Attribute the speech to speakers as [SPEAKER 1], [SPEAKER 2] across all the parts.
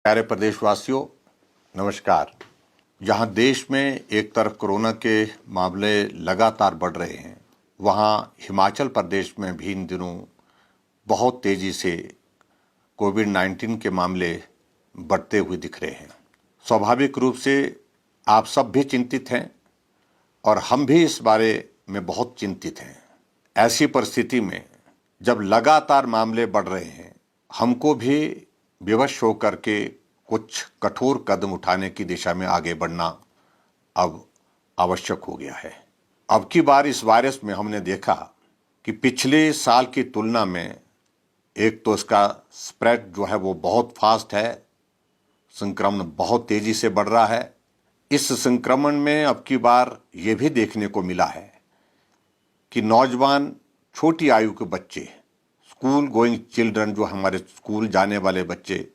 [SPEAKER 1] प्यारे प्रदेशवासियों, नमस्कार। जहां देश में एक तरफ कोरोना के मामले लगातार बढ़ रहे हैं, वहां हिमाचल प्रदेश में भी इन दिनों बहुत तेजी से कोविड-19 के मामले बढ़ते हुए दिख रहे हैं। स्वाभाविक रूप से आप सब भी चिंतित हैं और हम भी इस बारे में बहुत चिंतित हैं। ऐसी परिस्थिति में जब लगातार मामले बढ़ रहे हैं, हमको भी विवश होकर के कुछ कठोर कदम उठाने की दिशा में आगे बढ़ना अब आवश्यक हो गया है। अब की बार इस वायरस में हमने देखा कि पिछले साल की तुलना में एक तो इसका स्प्रेड जो है वो बहुत फास्ट है, संक्रमण बहुत तेजी से बढ़ रहा है। इस संक्रमण में अब की बार ये भी देखने को मिला है कि नौजवान, छोटी आयु के बच्चे, स्कूल गोइंग चिल्ड्रन, जो हमारे स्कूल जाने वाले बच्चे,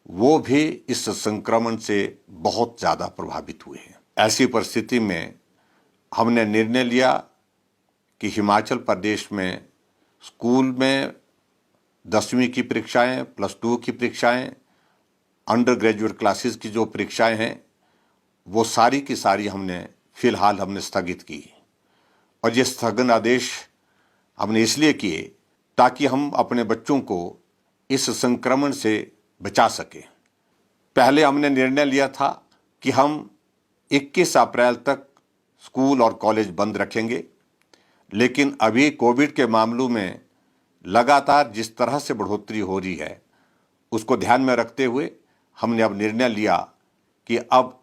[SPEAKER 1] वो भी इस संक्रमण से बहुत ज़्यादा प्रभावित हुए हैं। ऐसी परिस्थिति में हमने निर्णय लिया कि हिमाचल प्रदेश में स्कूल में 10वीं की परीक्षाएं, +2 की परीक्षाएं, अंडर ग्रेजुएट क्लासेस की जो परीक्षाएं हैं, वो सारी की सारी हमने स्थगित की। और ये स्थगन आदेश हमने इसलिए किए ताकि हम अपने बच्चों को इस संक्रमण से बचा सके। पहले हमने निर्णय लिया था कि हम 21 अप्रैल तक स्कूल और कॉलेज बंद रखेंगे, लेकिन अभी कोविड के मामलों में लगातार जिस तरह से बढ़ोतरी हो रही है, उसको ध्यान में रखते हुए हमने अब निर्णय लिया कि अब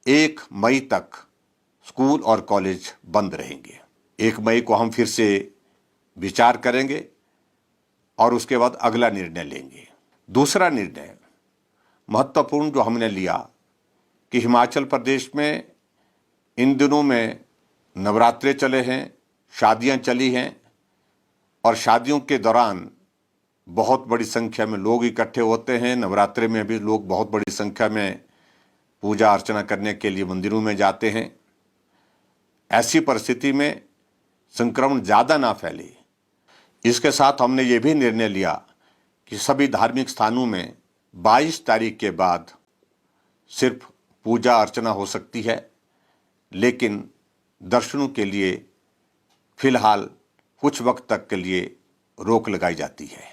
[SPEAKER 1] 1 मई तक स्कूल और कॉलेज बंद रहेंगे। 1 मई को हम फिर से विचार करेंगे और उसके बाद अगला निर्णय लेंगे। दूसरा निर्णय महत्वपूर्ण जो हमने लिया कि हिमाचल प्रदेश में इन दिनों में नवरात्रे चले हैं, शादियां चली हैं, और शादियों के दौरान बहुत बड़ी संख्या में लोग इकट्ठे होते हैं। नवरात्रे में भी लोग बहुत बड़ी संख्या में पूजा अर्चना करने के लिए मंदिरों में जाते हैं। ऐसी परिस्थिति में संक्रमण ज़्यादा ना फैले, इसके साथ हमने ये भी निर्णय लिया कि सभी धार्मिक स्थानों में 22 तारीख के बाद सिर्फ पूजा अर्चना हो सकती है, लेकिन दर्शनों के लिए फिलहाल कुछ वक्त तक के लिए रोक लगाई जाती है।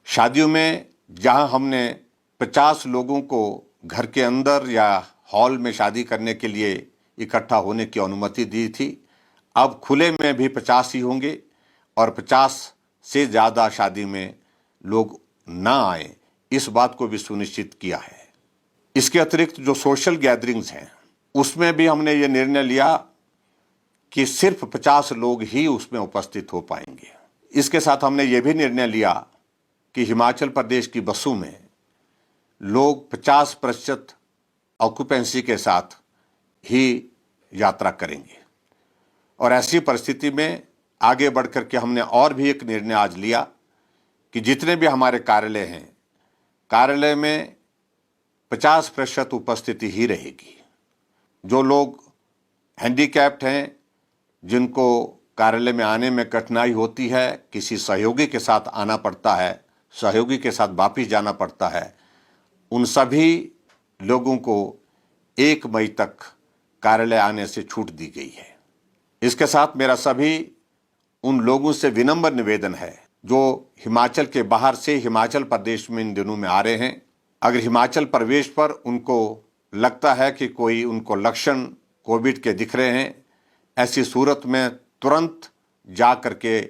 [SPEAKER 1] शादियों में जहां हमने 50 लोगों को घर के अंदर या हॉल में शादी करने के लिए इकट्ठा होने की अनुमति दी थी, अब खुले में भी 50 ही होंगे और 50 से ज़्यादा शादी में लोग ना आए, इस बात को भी सुनिश्चित किया है। इसके अतिरिक्त जो सोशल गैदरिंग्स हैं, उसमें भी हमने ये निर्णय लिया कि सिर्फ 50 लोग ही उसमें उपस्थित हो पाएंगे। इसके साथ हमने ये भी निर्णय लिया कि हिमाचल प्रदेश की बसों में लोग 50% ऑक्यूपेंसी के साथ ही यात्रा करेंगे। और ऐसी परिस्थिति में आगे बढ़ कर के हमने और भी एक निर्णय आज लिया कि जितने भी हमारे कार्यालय हैं, कार्यालय में 50% उपस्थिति ही रहेगी। जो लोग हैंडीकैप्ड हैं, जिनको कार्यालय में आने में कठिनाई होती है, किसी सहयोगी के साथ आना पड़ता है, सहयोगी के साथ वापिस जाना पड़ता है, उन सभी लोगों को 1 मई तक कार्यालय आने से छूट दी गई है। इसके साथ मेरा सभी उन लोगों से विनम्र निवेदन है जो हिमाचल के बाहर से हिमाचल प्रदेश में इन दिनों में आ रहे हैं। अगर हिमाचल प्रवेश पर उनको लगता है कि कोई उनको लक्षण कोविड के दिख रहे हैं, ऐसी सूरत में तुरंत जा करके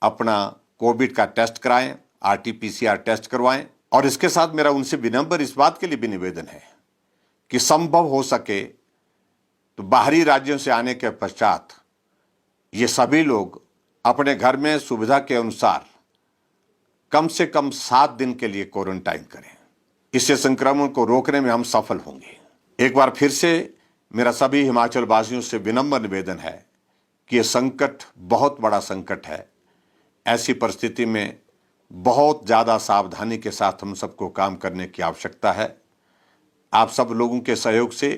[SPEAKER 1] अपना कोविड का टेस्ट कराएं, RT-PCR टेस्ट करवाएं। और इसके साथ मेरा उनसे विनम्र इस बात के लिए भी निवेदन है कि संभव हो सके तो बाहरी राज्यों से आने के पश्चात ये सभी लोग अपने घर में सुविधा के अनुसार कम से कम 7 दिन के लिए क्वारंटाइन करें। इससे संक्रमण को रोकने में हम सफल होंगे। एक बार फिर से मेरा सभी हिमाचल वासियों से विनम्र निवेदन है कि यह संकट बहुत बड़ा संकट है। ऐसी परिस्थिति में बहुत ज़्यादा सावधानी के साथ हम सबको काम करने की आवश्यकता है। आप सब लोगों के सहयोग से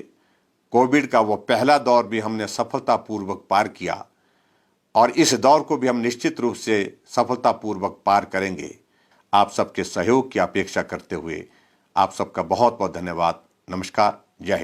[SPEAKER 1] कोविड का वो पहला दौर भी हमने सफलतापूर्वक पार किया और इस दौर को भी हम निश्चित रूप से सफलतापूर्वक पार करेंगे। आप सबके सहयोग की अपेक्षा करते हुए आप सबका बहुत बहुत धन्यवाद। नमस्कार।